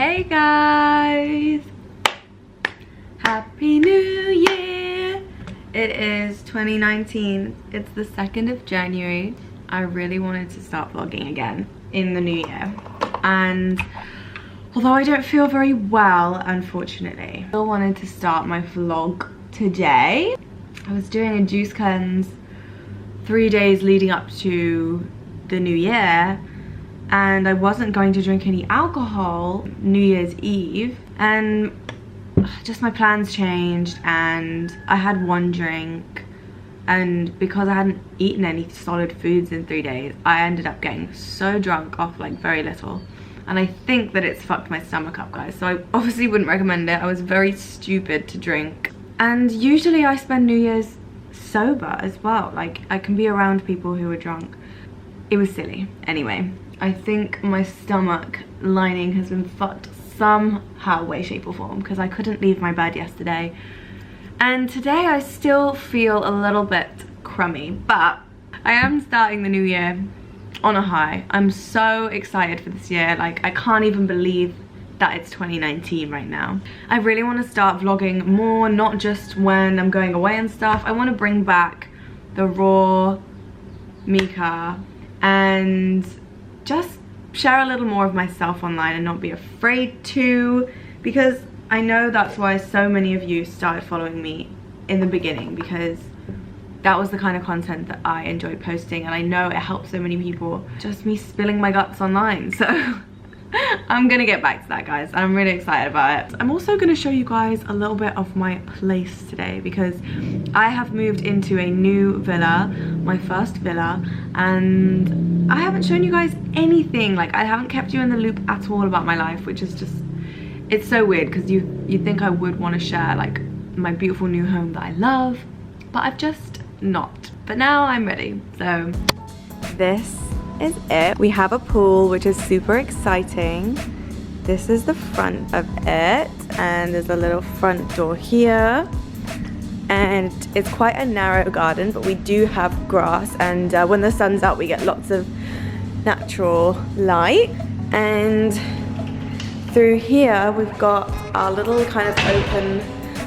Hey guys! Happy New Year! It is 2019. It's the 2nd of January. I really wanted to start vlogging again in the new year. And although I don't feel very well, unfortunately, I still wanted to start my vlog today. I was doing a juice cleanse 3 days leading up to the new year, and I wasn't going to drink any alcohol New Year's Eve, and just my plans changed and I had one drink, and because I hadn't eaten any solid foods in 3 days, I ended up getting so drunk off like very little, and I think that it's fucked my stomach up, guys, so I obviously wouldn't recommend it. I was very stupid to drink, and usually I spend New Year's sober as well. Like, I can be around people who are drunk. It was silly. Anyway, I think my stomach lining has been fucked somehow, way, shape or form, because I couldn't leave my bed yesterday. And today I still feel a little bit crummy, but I am starting the new year on a high. I'm so excited for this year. Like, I can't even believe that it's 2019 right now. I really want to start vlogging more, not just when I'm going away and stuff. I want to bring back the raw Mika and just share a little more of myself online and not be afraid to, because I know that's why so many of you started following me in the beginning, because that was the kind of content that I enjoyed posting, and I know it helped so many people, just me spilling my guts online. So I'm gonna get back to that, guys. I'm really excited about it. I'm also gonna show you guys a little bit of my place today, because I have moved into a new villa, my first villa, and I haven't shown you guys anything. Like, I haven't kept you in the loop at all about my life, which is just, it's so weird, because you'd think I would want to share like my beautiful new home that I love, but I've just not. But now I'm ready. So this is it. We have a pool, which is super exciting. This is the front of it, and there's a little front door here, and it's quite a narrow garden, but we do have grass, and when the sun's out we get lots of natural light. And through here we've got our little kind of open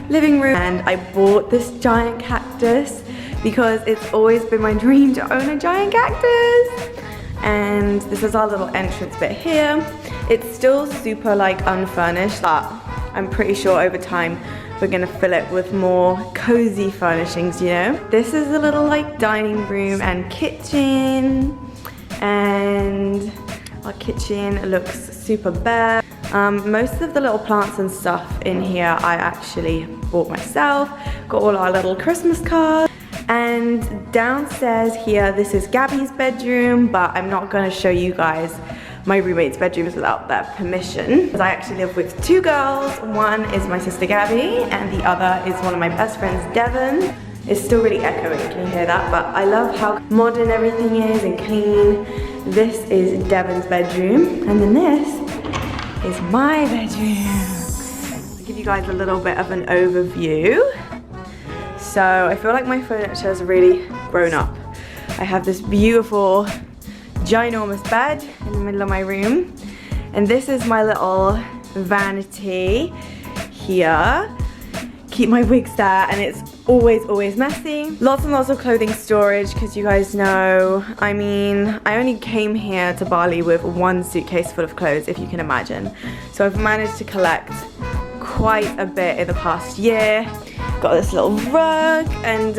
living room, and I bought this giant cactus because it's always been my dream to own a giant cactus. And this is our little entrance bit here. It's still super like unfurnished, but I'm pretty sure over time we're gonna fill it with more cozy furnishings, you know. This is a little like dining room and kitchen, and our kitchen looks super bare. Most of the little plants and stuff in here I actually bought myself. Got all our little Christmas cards. And downstairs here, this is Gabby's bedroom, but I'm not going to show you guys my roommate's bedrooms without their permission, because I actually live with two girls. One is my sister Gabby, and the other is one of my best friends, Devon. It's still really echoing, can you hear that? But I love how modern everything is and clean. This is Devon's bedroom, and then this is my bedroom. I'll give you guys a little bit of an overview. So I feel like my furniture has really grown up. I have this beautiful, ginormous bed in the middle of my room. And this is my little vanity here. Keep my wigs there, and it's always messy. Lots and lots of clothing storage, because you guys know, I mean, I only came here to Bali with one suitcase full of clothes, if you can imagine. So I've managed to collect quite a bit in the past year. Got this little rug, and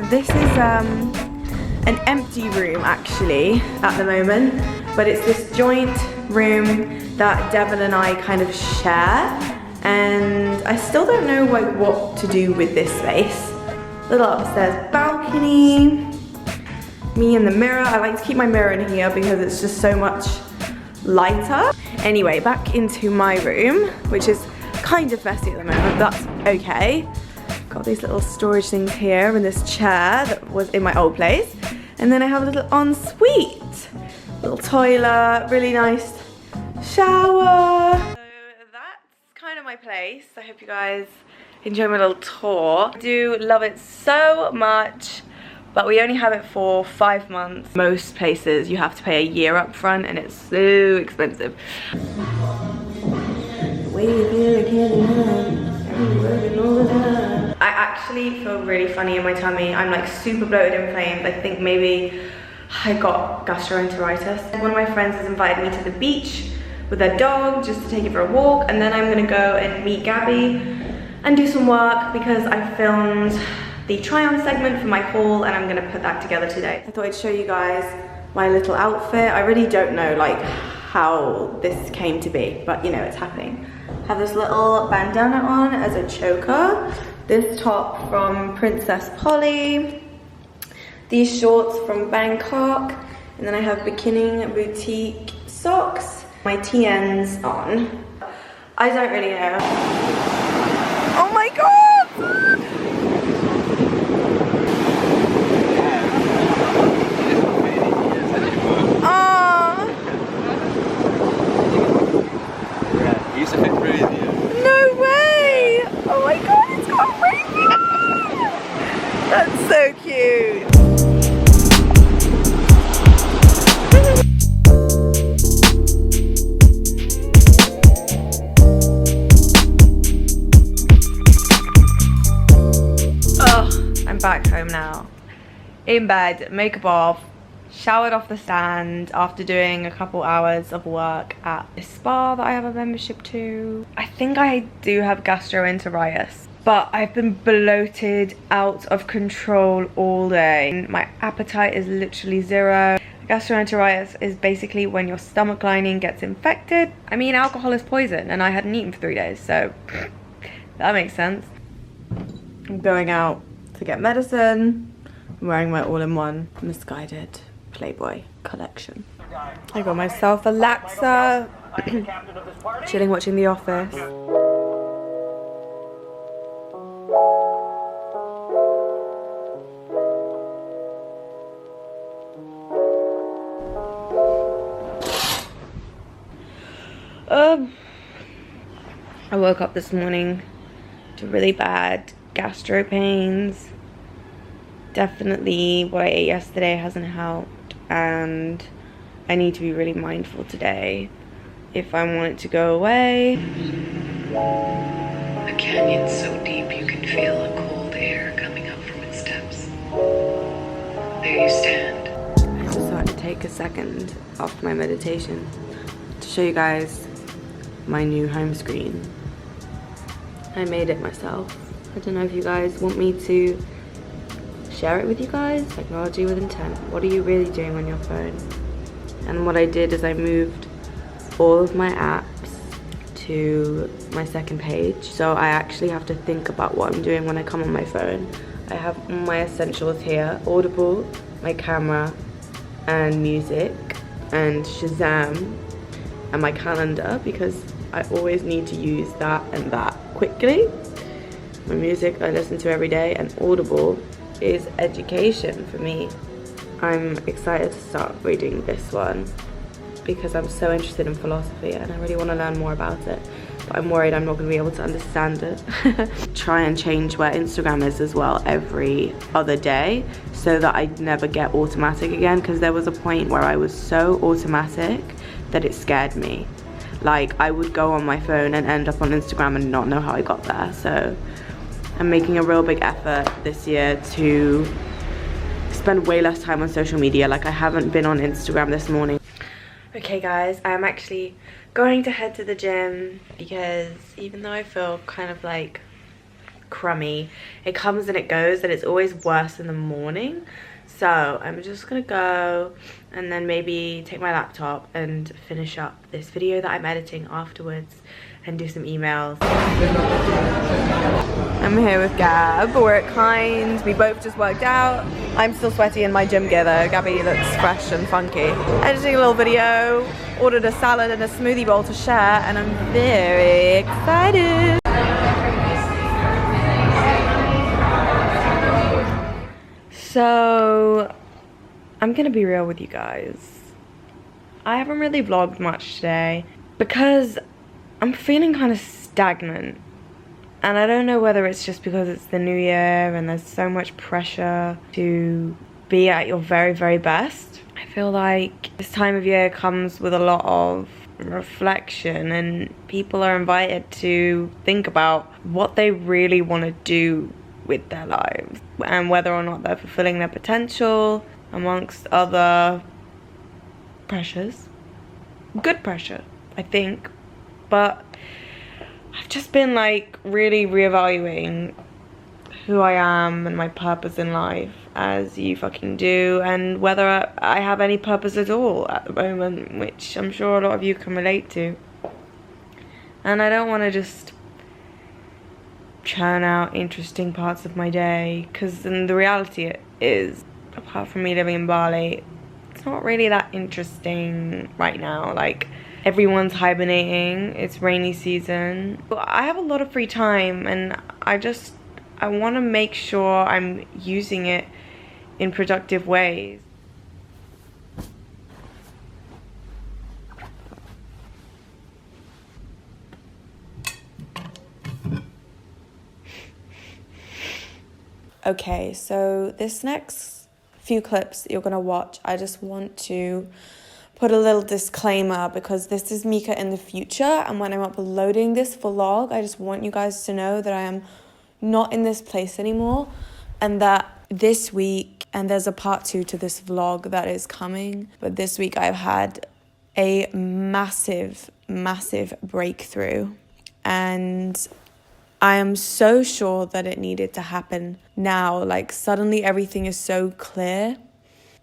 this is an empty room actually at the moment, but it's this joint room that Devon and I kind of share, and I still don't know like what to do with this space. Little upstairs balcony, me in the mirror. I like to keep my mirror in here because it's just so much lighter. Anyway, back into my room, which is kind of messy at the moment, but that's okay. Got these little storage things here, and this chair that was in my old place, and then I have a little ensuite, little toilet, really nice shower. So that's kind of my place. I hope you guys enjoy my little tour. I do love it so much, but we only have it for 5 months. Most places you have to pay a year up front, and it's so expensive. I actually feel really funny in my tummy. I'm like super bloated and inflamed. I think maybe I got gastroenteritis. One of my friends has invited me to the beach with their dog just to take it for a walk, and then I'm gonna go and meet Gabby and do some work because I filmed the try-on segment for my haul and I'm gonna put that together today. I thought I'd show you guys my little outfit. I really don't know like how this came to be, but you know, it's happening. I have this little bandana on as a choker, this top from Princess Polly, these shorts from Bangkok, and then I have Bikini Boutique socks, my TNs on. I don't really know. Oh my god! No way! Oh my god, it's got rain! That's so cute! Oh, I'm back home now. In bed, makeup off, showered off the stand after doing a couple hours of work at a spa that I have a membership to. I think I do have gastroenteritis, but I've been bloated out of control all day. My appetite is literally zero. Gastroenteritis is basically when your stomach lining gets infected. I mean, alcohol is poison and I hadn't eaten for 3 days, so that makes sense. I'm going out to get medicine. I'm wearing my all-in-one Missguided Playboy collection. I got myself a Laxa, chilling watching The Office. I woke up this morning to really bad gastro pains. Definitely what I ate yesterday hasn't helped, and I need to be really mindful today if I want it to go away. A canyon so deep you can feel a cold air coming up from its depths. There you stand. I just thought to take a second off my meditation to show you guys my new home screen. I made it myself. I don't know if you guys want me to share it with you guys. Technology with intent. What are you really doing on your phone? And what I did is I moved all of my apps to my second page, so I actually have to think about what I'm doing when I come on my phone. I have all my essentials here: Audible, my camera, and music, and Shazam, and my calendar, because I always need to use that and that quickly. My music I listen to every day, and Audible is education for me. I'm excited to start reading this one because I'm so interested in philosophy and I really want to learn more about it, but I'm worried I'm not going to be able to understand it. Try and change where Instagram is as well every other day so that I never get automatic again, because there was a point where I was so automatic that it scared me. Like, I would go on my phone and end up on Instagram and not know how I got there. So I'm making a real big effort this year to spend way less time on social media. Like, I haven't been on Instagram this morning. Okay guys, I'm actually going to head to the gym because even though I feel kind of like crummy, it comes and it goes, and it's always worse in the morning. So I'm just gonna go and then maybe take my laptop and finish up this video that I'm editing afterwards and do some emails. I'm here with Gab. We're at Kind. We both just worked out. I'm still sweaty in my gym gear though. Gabby looks fresh and funky. Editing a little video, ordered a salad and a smoothie bowl to share, and I'm very excited. So, I'm gonna be real with you guys. I haven't really vlogged much today because I'm feeling kind of stagnant. And I don't know whether it's just because it's the new year and there's so much pressure to be at your very, very best. I feel like this time of year comes with a lot of reflection, and people are invited to think about what they really want to do with their lives and whether or not they're fulfilling their potential, amongst other pressures. Good pressure, I think. But I've just been like really reevaluating who I am and my purpose in life, as you fucking do, and whether I have any purpose at all at the moment, which I'm sure a lot of you can relate to. And I don't want to just churn out interesting parts of my day, because the reality is, apart from me living in Bali, it's not really that interesting right now. Like, everyone's hibernating, it's rainy season. I have a lot of free time, and I want to make sure I'm using it in productive ways. Okay, so this next few clips you're gonna watch, I just want to put a little disclaimer, because this is Mika in the future, and when I'm uploading this vlog, I just want you guys to know that I am not in this place anymore, and that this week, and there's a part 2 to this vlog that is coming, but this week I've had a massive breakthrough, and I am so sure that it needed to happen now. Like, suddenly everything is so clear,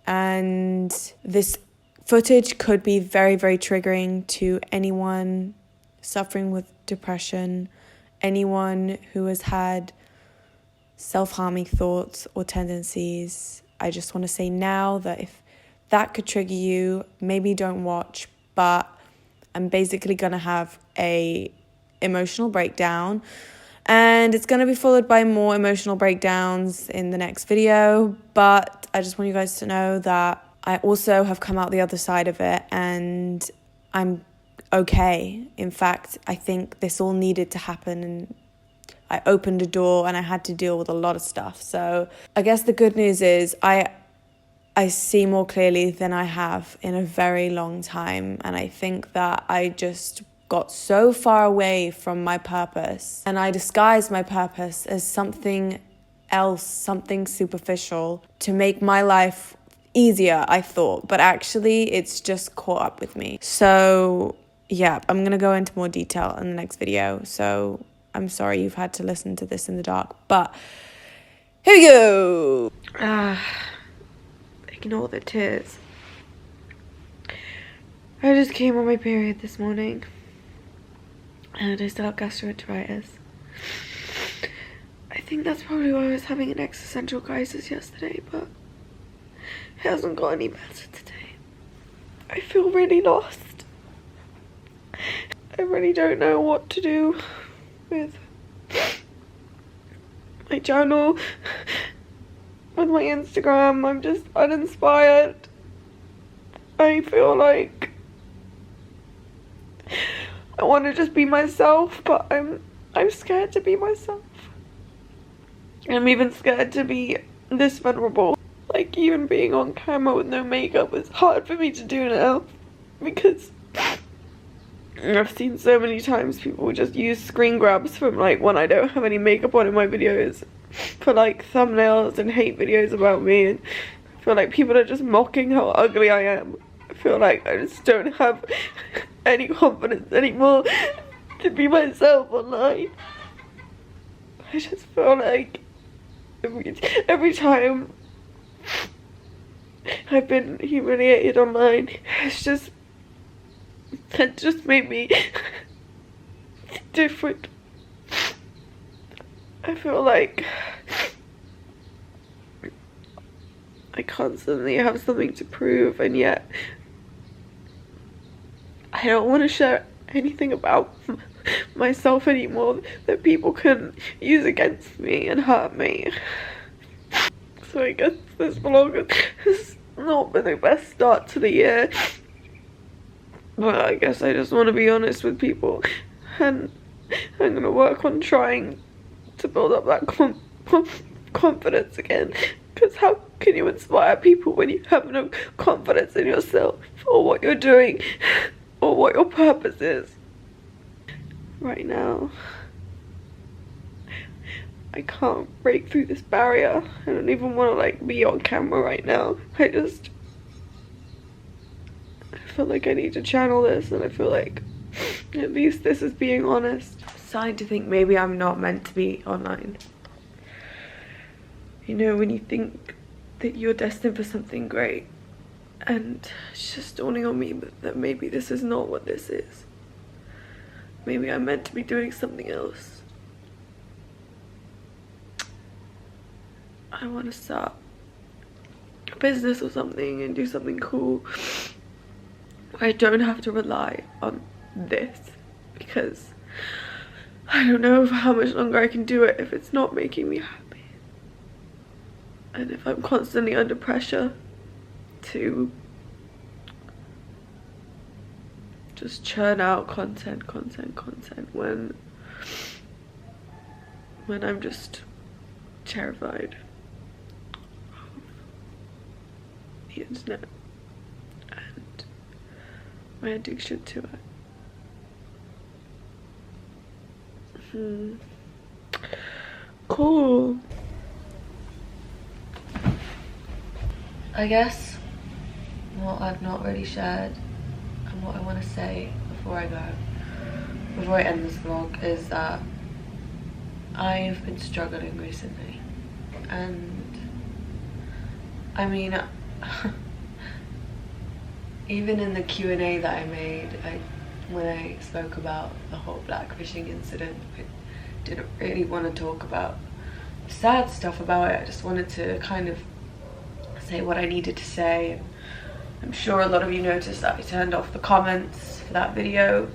and this footage could be very triggering to anyone suffering with depression, anyone who has had self-harming thoughts or tendencies. I just want to say now that if that could trigger you, maybe don't watch, but I'm basically going to have a emotional breakdown, and it's going to be followed by more emotional breakdowns in the next video. But I just want you guys to know that I also have come out the other side of it, and I'm okay. In fact, I think this all needed to happen, and I opened a door and I had to deal with a lot of stuff. So I guess the good news is I see more clearly than I have in a very long time, and I think that I just got so far away from my purpose, and I disguised my purpose as something else, something superficial, to make my life easier, I thought, but actually it's just caught up with me. So yeah, I'm gonna go into more detail in the next video, so I'm sorry you've had to listen to this in the dark, but here we go. Ignore the tears. I just came on my period this morning, and I still have gastroenteritis. I think that's probably why I was having an existential crisis yesterday, but it hasn't got any better today. I feel really lost. I really don't know what to do with my channel, with my Instagram. I'm just uninspired. I feel like I want to just be myself, but I'm scared to be myself. I'm even scared to be this vulnerable. Like, even being on camera with no makeup is hard for me to do now, because I've seen so many times people just use screen grabs from like when I don't have any makeup on in my videos for like thumbnails and hate videos about me, and I feel like people are just mocking how ugly I am. I feel like I just don't have any confidence anymore to be myself online. I just feel like every time I've been humiliated online, it just made me different. I feel like I constantly have something to prove, and yet I don't want to share anything about myself anymore that people can use against me and hurt me. So I guess this vlog has not been the best start to the year, but I guess I just want to be honest with people, and I'm going to work on trying to build up that confidence again, because how can you inspire people when you have no confidence in yourself or what you're doing or what your purpose is. Right now, I can't break through this barrier. I don't even want to like be on camera right now. I feel like I need to channel this, and I feel like at least this is being honest. I'm starting to think maybe I'm not meant to be online. You know, when you think that you're destined for something great, and it's just dawning on me that maybe this is not what this is. Maybe I'm meant to be doing something else. I want to start a business or something and do something cool where I don't have to rely on this, because I don't know for how much longer I can do it if it's not making me happy. And if I'm constantly under pressure to just churn out content when I'm just terrified of the internet and my addiction to it. Cool. I guess what I've not really shared and what I want to say before I end this vlog, is that I've been struggling recently. And I mean, even in the Q&A that I made, when I spoke about the whole blackfishing incident, I didn't really want to talk about sad stuff about it. I just wanted to kind of say what I needed to say. And I'm sure a lot of you noticed that I turned off the comments for that video,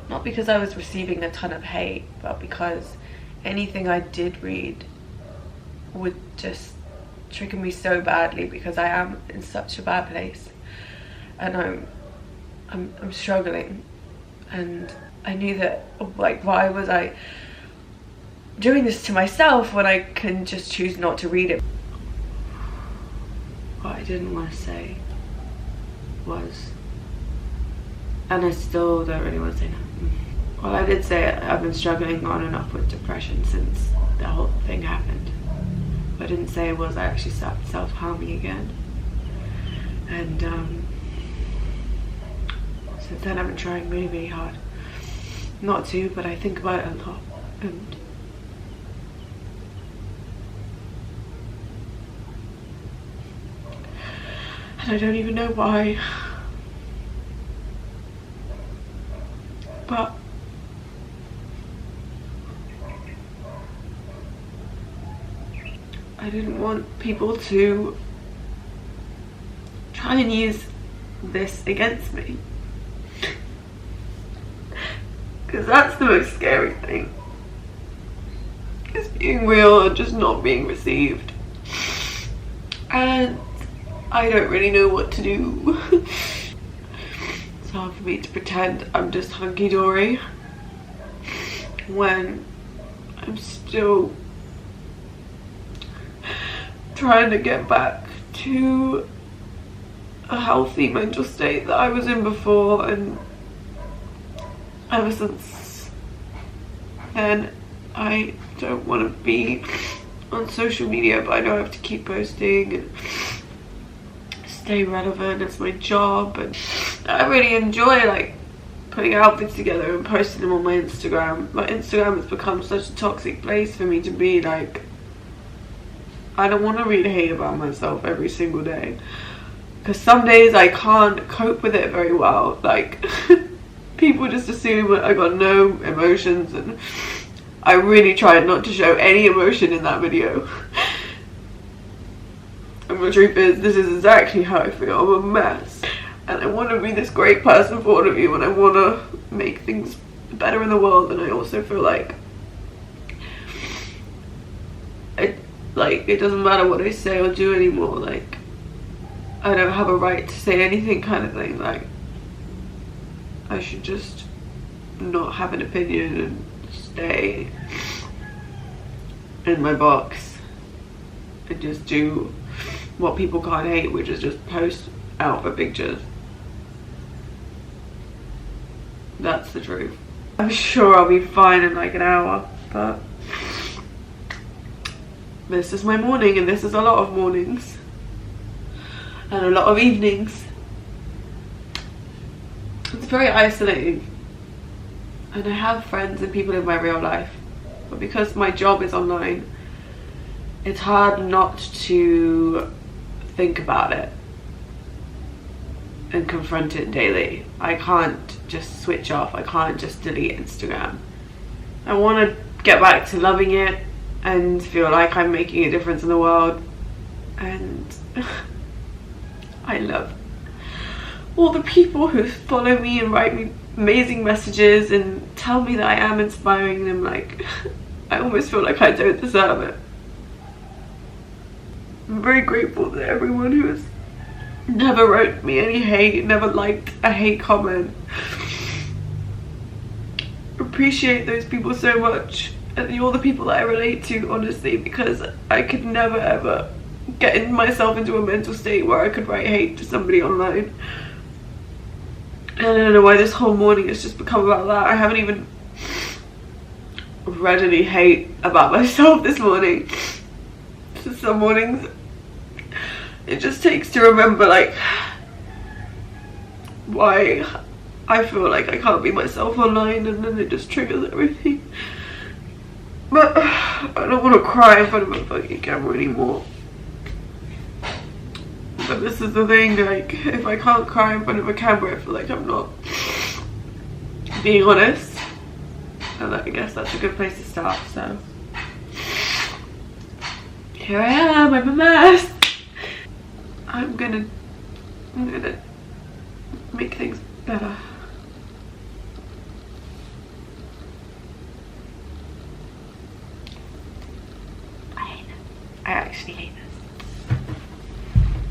not because I was receiving a ton of hate, but because anything I did read would just trigger me so badly, because I am in such a bad place and I'm struggling. And I knew that, like, why was I doing this to myself when I can just choose not to read it? What I didn't want to say was, and I still don't really want to say no. Well, I did say I've been struggling on and off with depression since the whole thing happened. What I didn't say was I actually started self-harming again. And since then I've been trying really, really hard not to, but I think about it a lot. And I don't even know why. But I didn't want people to try and use this against me, because that's the most scary thing, is being real and just not being received. And I don't really know what to do. It's hard for me to pretend I'm just hunky-dory when I'm still trying to get back to a healthy mental state that I was in before. And ever since then, I don't want to be on social media, but I know I have to keep posting and stay relevant. It's my job, and I really enjoy like putting outfits together and posting them on my Instagram. My Instagram has become such a toxic place for me to be. Like, I don't want to read hate about myself every single day, because some days I can't cope with it very well. Like, people just assume I got no emotions, and I really tried not to show any emotion in that video. And the truth is, this is exactly how I feel. I'm a mess. And I want to be this great person for all of you, and I want to make things better in the world. And I also feel like it doesn't matter what I say or do anymore. Like, I don't have a right to say anything, kind of thing. Like, I should just not have an opinion and stay in my box and just do what people can't hate, which is just post outfit pictures That's the truth. I'm sure I'll be fine in like an hour, but this is my morning, and this is a lot of mornings and a lot of evenings. It's very isolating, and I have friends and people in my real life, but because my job is online, it's hard not to think about it and confront it daily. I can't just switch off. I can't just delete Instagram. I want to get back to loving it and feel like I'm making a difference in the world. And I love all the people who follow me and write me amazing messages and tell me that I am inspiring them. Like, I almost feel like I don't deserve it. I'm very grateful to everyone who has never wrote me any hate, never liked a hate comment. Appreciate those people so much, and you're the people that I relate to, honestly, because I could never ever get myself into a mental state where I could write hate to somebody online. And I don't know why this whole morning has just become about that. I haven't even read any hate about myself this morning. So some mornings it just takes to remember like why I feel like I can't be myself online, and then it just triggers everything. But I don't want to cry in front of a fucking camera anymore. But this is the thing, like, if I can't cry in front of a camera, I feel like I'm not being honest. And I guess that's a good place to start, so. Here I am, I'm a mess. I'm gonna make things better. I hate it. I actually hate it.